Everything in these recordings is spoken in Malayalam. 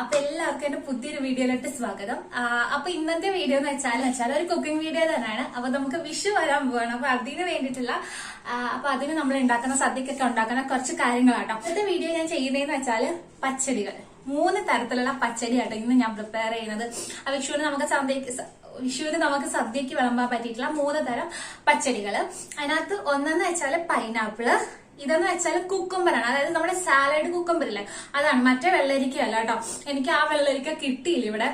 അപ്പൊ എല്ലാവർക്കും എന്റെ പുതിയൊരു വീഡിയോയിലോട്ട് സ്വാഗതം. അപ്പൊ ഇന്നത്തെ വീഡിയോ എന്ന് വെച്ചാൽ ഒരു കുക്കിംഗ് വീഡിയോ തന്നെയാണ്. അപ്പൊ നമുക്ക് വിഷു വരാൻ പോവാണ്. അപ്പൊ അതിന് വേണ്ടിയിട്ടുള്ള അപ്പൊ അതിന് നമ്മൾ ഉണ്ടാക്കുന്ന സദ്യക്കൊക്കെ ഉണ്ടാക്കുന്ന കുറച്ച് കാര്യങ്ങളാട്ടോ. ഇന്നത്തെ വീഡിയോ ഞാൻ ചെയ്യുന്നതെന്ന് വെച്ചാൽ പച്ചടികൾ, 3 തരത്തിലുള്ള പച്ചടിയാട്ടോ ഇന്ന് ഞാൻ പ്രിപ്പയർ ചെയ്യുന്നത്. വിഷുവിന് നമുക്ക് സദ്യക്ക് വിളമ്പാൻ പറ്റിയിട്ടുള്ള 3 തരം പച്ചടികള്. അതിനകത്ത് ഒന്നെന്ന് വെച്ചാല് പൈനാപ്പിള്, ഇതെന്ന് വെച്ചാൽ കുക്കുംബറാണ്. അതായത് നമ്മുടെ സാലഡ് കുക്കുംബർ ഇല്ലേ, അതാണ്. മറ്റേ വെള്ളരിക്കയല്ല കേട്ടോ. എനിക്ക് ആ വെള്ളരിക്ക കിട്ടിയില്ല ഇവിടെ.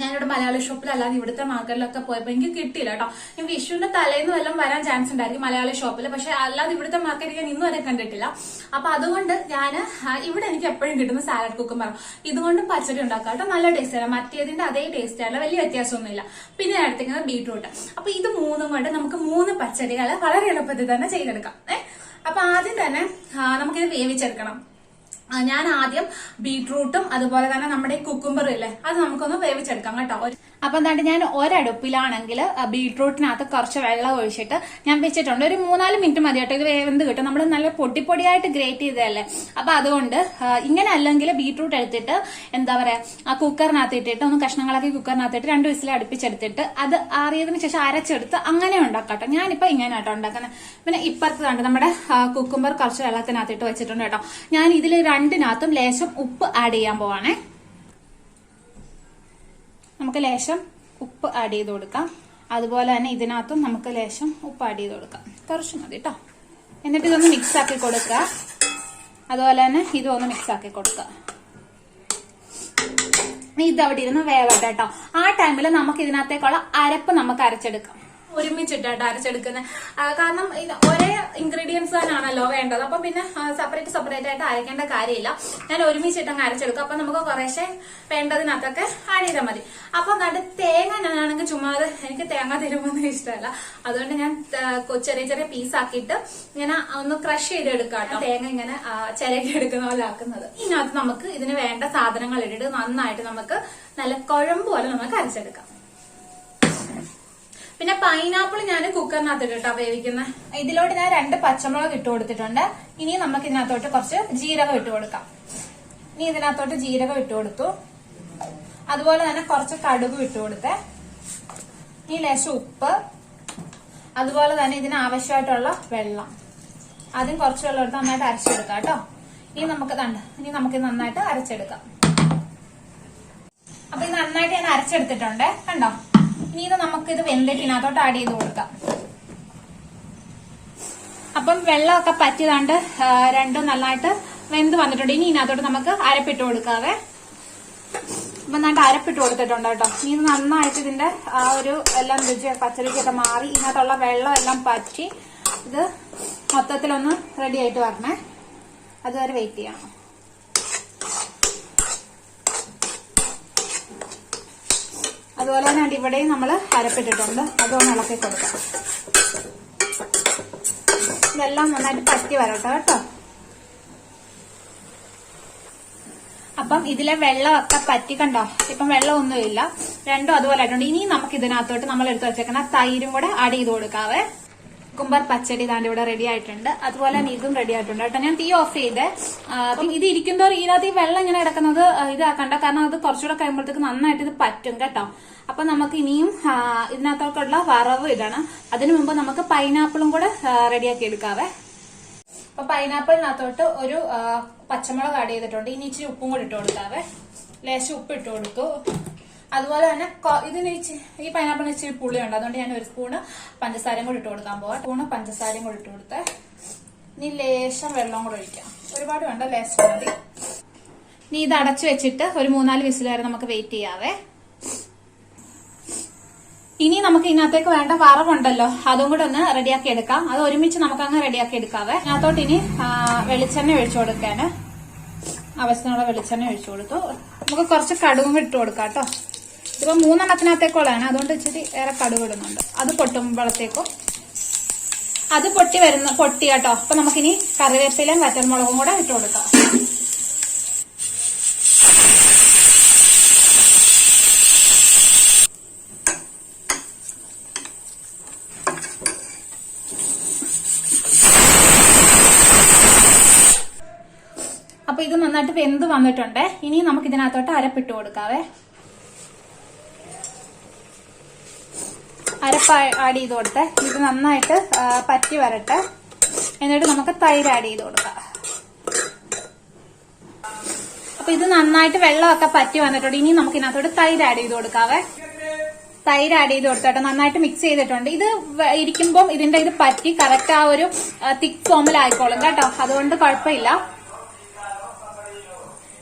ഞാനിവിടെ മലയാളി ഷോപ്പിലല്ലാതെ ഇവിടുത്തെ മാർക്കറ്റിലൊക്കെ പോയപ്പോ എനിക്ക് കിട്ടിയില്ല കേട്ടോ. ഈ വിഷുവിന്റെ തലേന്ന് വല്ലതും വരാൻ ചാൻസ് ഉണ്ടായിരിക്കും മലയാളി ഷോപ്പിൽ, പക്ഷെ അല്ലാതെ ഇവിടുത്തെ മാർക്കറ്റിൽ ഞാൻ ഇന്നും വരെ കണ്ടിട്ടില്ല. അപ്പൊ അതുകൊണ്ട് ഞാൻ ഇവിടെ എനിക്ക് എപ്പോഴും കിട്ടുന്ന സാലഡ് കുക്കുംബർ ഇതുകൊണ്ടും പച്ചടി ഉണ്ടാക്കാം കേട്ടോ. നല്ല ടേസ്റ്റ് ആണ്, മറ്റേതിന്റെ അതേ ടേസ്റ്റ് ആണ്, വലിയ വ്യത്യാസമൊന്നുമില്ല. പിന്നെ ഞാൻ എടുത്തിരിക്കുന്നത് ബീട്രൂട്ട്. അപ്പൊ ഇത് 3 കൊണ്ട് നമുക്ക് 3 പച്ചടികൾ വളരെ എളുപ്പത്തിൽ തന്നെ ചെയ്തെടുക്കാം. അപ്പൊ ആദ്യം തന്നെ നമുക്കിത് വേവിച്ചെടുക്കണം. ഞാൻ ആദ്യം ബീട്രൂട്ടും അതുപോലെ തന്നെ നമ്മുടെ ഈ കുക്കുംബറും ഇല്ലേ, അത് നമുക്കൊന്ന് വേവിച്ചെടുക്കാം കേട്ടോ. അപ്പൊ എന്താണ്ട് ഞാൻ ഒരടുപ്പിലാണെങ്കിൽ ബീട്രൂട്ടിനകത്ത് കുറച്ച് വെള്ളം ഒഴിച്ചിട്ട് ഞാൻ വെച്ചിട്ടുണ്ട്. ഒരു 3-4 മിനിറ്റ് മതി കേട്ടോ, ഇത് വേവെന്ത് കിട്ടും. നമ്മൾ നല്ല പൊടിപ്പൊടിയായിട്ട് ഗ്രേറ്റ് ചെയ്തതല്ലേ. അപ്പൊ അതുകൊണ്ട് ഇങ്ങനെ അല്ലെങ്കിൽ ബീട്രൂട്ട് എടുത്തിട്ട് എന്താ പറയാ, ആ കുക്കറിനകത്ത് ഇട്ടിട്ട് ഒന്ന് കഷ്ണങ്ങളാക്കി കുക്കറിനകത്തിട്ട് 2 വിസിൽ അടുപ്പിച്ചെടുത്തിട്ട് അത് ആറിയതിനു ശേഷം അരച്ചെടുത്ത് അങ്ങനെ ഉണ്ടാക്കാട്ടോ. ഞാനിപ്പോ ഇങ്ങനെ കേട്ടോ ഉണ്ടാക്കുന്നത്. പിന്നെ ഇപ്പുറത്ത് കണ്ട് നമ്മുടെ കുക്കുംബർ കുറച്ച് വെള്ളത്തിനകത്തിട്ട് വെച്ചിട്ടുണ്ട് കേട്ടോ. ഞാൻ ഇതിൽ 2-നാത്തും ലേശം ഉപ്പ് ആഡ് ചെയ്യാൻ പോവാണേ. നമുക്ക് ലേശം ഉപ്പ് ആഡ് ചെയ്ത് കൊടുക്കാം. അതുപോലെ തന്നെ ഇതിനകത്തും നമുക്ക് ലേശം ഉപ്പ് ആഡ് ചെയ്ത് കൊടുക്കാം. കുറച്ച് മതി കേട്ടോ. എന്നിട്ട് ഇതൊന്ന് മിക്സ് ആക്കി കൊടുക്കുക. അതുപോലെ തന്നെ ഇതും ഒന്ന് മിക്സ് ആക്കി കൊടുക്കുക. ഇതവിടെ ഇരുന്ന് വേവട്ടെ കേട്ടോ. ആ ടൈമിൽ നമുക്ക് ഇതിനകത്തേക്കുള്ള അരപ്പ് നമുക്ക് അരച്ചെടുക്കാം. ഒരുമിച്ചിട്ടാട്ടോ അരച്ചെടുക്കുന്നത്. കാരണം ഒരേ ഇൻഗ്രീഡിയൻസ് തന്നെയാണല്ലോ വേണ്ടത്. അപ്പൊ പിന്നെ സെപ്പറേറ്റ് ആയിട്ട് അരയ്ക്കേണ്ട കാര്യമില്ല. ഞാൻ ഒരുമിച്ചിട്ടങ്ങ് അരച്ചെടുക്കും. അപ്പൊ നമുക്ക് കുറേശ്ശെ വേണ്ടതിനകത്തൊക്കെ ആഡ് ചെയ്താൽ മതി. അപ്പൊ തേങ്ങ ഞാനാണെങ്കിൽ ചുമ്മാതെ, എനിക്ക് തേങ്ങ തരുമൊന്നും ഇഷ്ടമല്ല. അതുകൊണ്ട് ഞാൻ ചെറിയ പീസാക്കിയിട്ട് ഇങ്ങനെ ഒന്ന് ക്രഷ് ചെയ്തെടുക്കാം കേട്ടോ. തേങ്ങ ഇങ്ങനെ ചിരകി എടുക്കുന്ന പോലെ ആക്കുന്നത്. ഇതിനകത്ത് നമുക്ക് ഇതിന് വേണ്ട സാധനങ്ങൾ ഇട്ടിട്ട് നന്നായിട്ട് നമുക്ക് നല്ല കുഴമ്പ് പോലെ നമുക്ക് അരച്ചെടുക്കാം. പിന്നെ പൈനാപ്പിൾ ഞാൻ കുക്കറിനകത്ത് ഇട്ടോ വേവിക്കുന്നത്. ഇതിലോട്ട് ഞാൻ 2 പച്ചമുളക് ഇട്ട് കൊടുത്തിട്ടുണ്ട്. ഇനി നമുക്ക് ഇതിനകത്തോട്ട് കുറച്ച് ജീരകം ഇട്ട് കൊടുക്കാം. ഇനി ഇതിനകത്തോട്ട് ജീരകം ഇട്ട് കൊടുത്തു. അതുപോലെ തന്നെ കുറച്ച് കടുക് ഇട്ട് കൊടുത്തേ. ഈ ലേശം ഉപ്പ്, അതുപോലെ തന്നെ ഇതിന് ആവശ്യമായിട്ടുള്ള വെള്ളം. ആദ്യം കുറച്ച് വെള്ളം എടുത്ത് നന്നായിട്ട് അരച്ചെടുക്കാം കേട്ടോ. ഇനി നമുക്ക് നന്നായിട്ട് അരച്ചെടുക്കാം. അപ്പൊ ഇത് നന്നായിട്ട് ഞാൻ അരച്ചെടുത്തിട്ടുണ്ട് കണ്ടോ. ഇനി ഇത് നമുക്കിത് വെന്തിട്ട് ഇതിനകത്തോട്ട് ആഡ് ചെയ്ത് കൊടുക്കാം. അപ്പം വെള്ളമൊക്കെ പറ്റിയതാണ്ട് 2 നന്നായിട്ട് വെന്ത് വന്നിട്ടുണ്ട്. ഇനി ഇതിനകത്തോട്ട് നമുക്ക് അരപ്പിട്ട് കൊടുക്കാവേ. അപ്പൊ നന്നായിട്ട് അരപ്പിട്ട് കൊടുത്തിട്ടുണ്ട് കേട്ടോ. ഇനി ഇത് നന്നായിട്ട് ഇതിന്റെ ആ ഒരു എല്ലാം പച്ചരിക്കൊക്കെ മാറി ഇതിനകത്തുള്ള വെള്ളം എല്ലാം പറ്റി ഇത് മൊത്തത്തിലൊന്ന് റെഡി ആയിട്ട് വരണേ. അതുവരെ വെയിറ്റ് ചെയ്യണം. അതുപോലെ തന്നെ ഇവിടെയും നമ്മൾ അരപ്പിട്ടിട്ടുണ്ട്. അതൊന്ന് ഇളക്കി കൊടുക്കാം. ഇതെല്ലാം നന്നായിട്ട് പറ്റി വരട്ടെ കേട്ടോ. അപ്പം ഇതിലെ വെള്ളമൊക്കെ പറ്റി കണ്ടോ. ഇപ്പം വെള്ളമൊന്നുമില്ല, രണ്ടും അതുപോലെ ആയിട്ടുണ്ട്. ഇനി നമുക്ക് ഇതിനകത്തോട്ട് നമ്മൾ എടുത്ത് വെച്ചേക്കുന്ന തൈരും കൂടെ ആഡ് ചെയ്ത് കൊടുക്കാവേ. കുക്കുംബർ പച്ചടി ഇതാണ്ട് ഇവിടെ റെഡി ആയിട്ടുണ്ട്. അതുപോലെ തന്നെ ഇതും റെഡി ആയിട്ടുണ്ട് കേട്ടോ. ഞാൻ തീ ഓഫ് ചെയ്ത് അപ്പം ഇത് ഇരിക്കുന്തോറും ഇതിനകത്ത് ഈ വെള്ളം ഇങ്ങനെ കിടക്കുന്നത് ഇതാക്കണ്ട. കാരണം അത് കുറച്ചുകൂടെ കഴിയുമ്പോഴത്തേക്ക് നന്നായിട്ട് ഇത് പറ്റും കേട്ടോ. അപ്പൊ നമുക്ക് ഇനിയും ഇതിനകത്തോട്ടുള്ള വറവ് ഇടണം. അതിനു മുമ്പ് നമുക്ക് പൈനാപ്പിളും കൂടെ റെഡിയാക്കി എടുക്കാവേ. അപ്പൊ പൈനാപ്പിളിനകത്തോട്ട് ഒരു പച്ചമുളക് ആഡ് ചെയ്തിട്ടുണ്ട്. ഇനി ഇച്ചിരി ഉപ്പും കൂടെ ഇട്ട് കൊടുക്കാവേ. ലേശം ഉപ്പ് ഇട്ട് കൊടുത്തു. അതുപോലെ തന്നെ ഈ പൈനാപ്പിളിന് ഇച്ചിരി പുളിയുണ്ട്. അതുകൊണ്ട് ഞാൻ 1 സ്പൂണ് പഞ്ചസാരയും കൂടി ഇട്ട് കൊടുക്കാൻ പോവാം. സ്പൂണ് പഞ്ചസാരയും കൂടി ഇട്ട് കൊടുത്തേ. ഇനി ലേശം വെള്ളം കൂടെ ഒഴിക്കാം. ഒരുപാട് വേണ്ട, ലേശം മതി. ഇനി ഇത് അടച്ചു വെച്ചിട്ട് ഒരു 3-4 വിസിൽ വരെ നമുക്ക് വെയിറ്റ് ചെയ്യാവേ. ഇനി നമുക്ക് ഇതിനകത്തേക്ക് വേണ്ട വറവുണ്ടല്ലോ, അതും കൂടെ ഒന്ന് റെഡിയാക്കി എടുക്കാം. അത് ഒരുമിച്ച് നമുക്ക് അങ്ങ് റെഡിയാക്കി എടുക്കാവേ. ഇതിനകത്തോട്ട് ഇനി വെളിച്ചെണ്ണ ഒഴിച്ചു കൊടുക്കാന് ആവശ്യത്തിനുള്ള വെളിച്ചെണ്ണ ഒഴിച്ചു കൊടുത്തു. നമുക്ക് കുറച്ച് കടുകും ഇട്ട് കൊടുക്കാം കേട്ടോ. ഇപ്പൊ 3 എണ്ണത്തിനകത്തേക്കുള്ളതാണ്, അതുകൊണ്ട് ഇച്ചിരി ഏറെ കടുക് ഇടുന്നുണ്ട്. അത് പൊട്ടുമ്പോഴത്തേക്കും അത് പൊട്ടി കേട്ടോ. അപ്പൊ നമുക്കിനി കറിവേപ്പിലയും വറ്റൽമുളകും കൂടെ ഇട്ട് കൊടുക്കാം. അപ്പൊ ഇത് നന്നായിട്ട് വെന്ത് വന്നിട്ടുണ്ട്. ഇനി നമുക്ക് ഇതിനകത്തോട്ട് അരപ്പിട്ട് കൊടുക്കാവേ. അരപ്പ് ആഡ് ചെയ്ത് കൊടുത്ത് ഇത് നന്നായിട്ട് പറ്റി വരട്ടെ. എന്നിട്ട് നമുക്ക് തൈര് ആഡ് ചെയ്ത് കൊടുക്കാം. അപ്പൊ ഇത് നന്നായിട്ട് വെള്ളമൊക്കെ പറ്റി വന്നിട്ടുണ്ട്. ഇനി നമുക്ക് ഇതിനകത്തോട്ട് തൈര് ആഡ് ചെയ്ത് കൊടുക്കാവേ. തൈര് ആഡ് ചെയ്ത് കൊടുത്തോട്ടെ. നന്നായിട്ട് മിക്സ് ചെയ്തിട്ടുണ്ട്. ഇത് ഇരിക്കുമ്പോൾ ഇതിന്റെ ഇത് പറ്റി കറക്റ്റ് ആ ഒരു തിക്ക് ഫോമിലായിക്കോളും കേട്ടോ. അതുകൊണ്ട് കുഴപ്പമില്ല.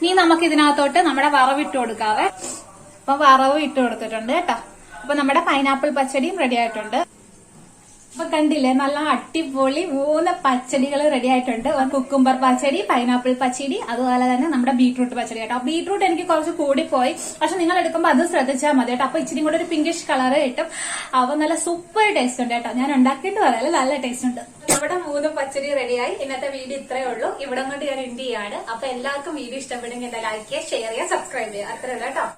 ഇനി നമുക്ക് ഇതിനകത്തോട്ട് നമ്മുടെ വറവിട്ട് കൊടുക്കാവേ. അപ്പൊ വറവ് ഇട്ട് കൊടുത്തിട്ടുണ്ട് കേട്ടോ. അപ്പൊ നമ്മുടെ പൈനാപ്പിൾ പച്ചടിയും റെഡി ആയിട്ടുണ്ട്. അപ്പൊ കണ്ടില്ലേ, നല്ല അടിപൊളി 3 പച്ചടികൾ റെഡി ആയിട്ടുണ്ട്. കുക്കുംബർ പച്ചടി, പൈനാപ്പിൾ പച്ചടി, അതുപോലെ തന്നെ നമ്മുടെ ബീട്രൂട്ട് പച്ചടി കേട്ടോ. ബീട്രൂട്ട് എനിക്ക് കുറച്ച് കൂടിപ്പോയി, പക്ഷെ നിങ്ങൾ എടുക്കുമ്പോൾ അത് ശ്രദ്ധിച്ചാൽ മതി കേട്ടോ. അപ്പൊ ഇച്ചിരി കൂടെ ഒരു പിങ്കിഷ് കളർ കിട്ടും. അപ്പൊ നല്ല സൂപ്പർ ടേസ്റ്റ് ഉണ്ട് കേട്ടോ. ഞാൻ ഉണ്ടാക്കിയിട്ട് പറയാം, നല്ല ടേസ്റ്റ് ഉണ്ട്. ഇവിടെ 3 പച്ചടി റെഡിയായി. ഇന്നത്തെ വീഡിയോ ഇത്രയേ ഉള്ളൂ. ഇവിടെ കൊണ്ട് ഞാൻ എൻഡ് ചെയ്യാണ്. അപ്പൊ എല്ലാവർക്കും വീഡിയോ ഇഷ്ടപ്പെടുമെങ്കിൽ എന്താ ലൈക്ക് ചെയ്യുക, ഷെയർ ചെയ്യുക, സബ്സ്ക്രൈബ് ചെയ്യുക. അത്രയല്ല കേട്ടോ.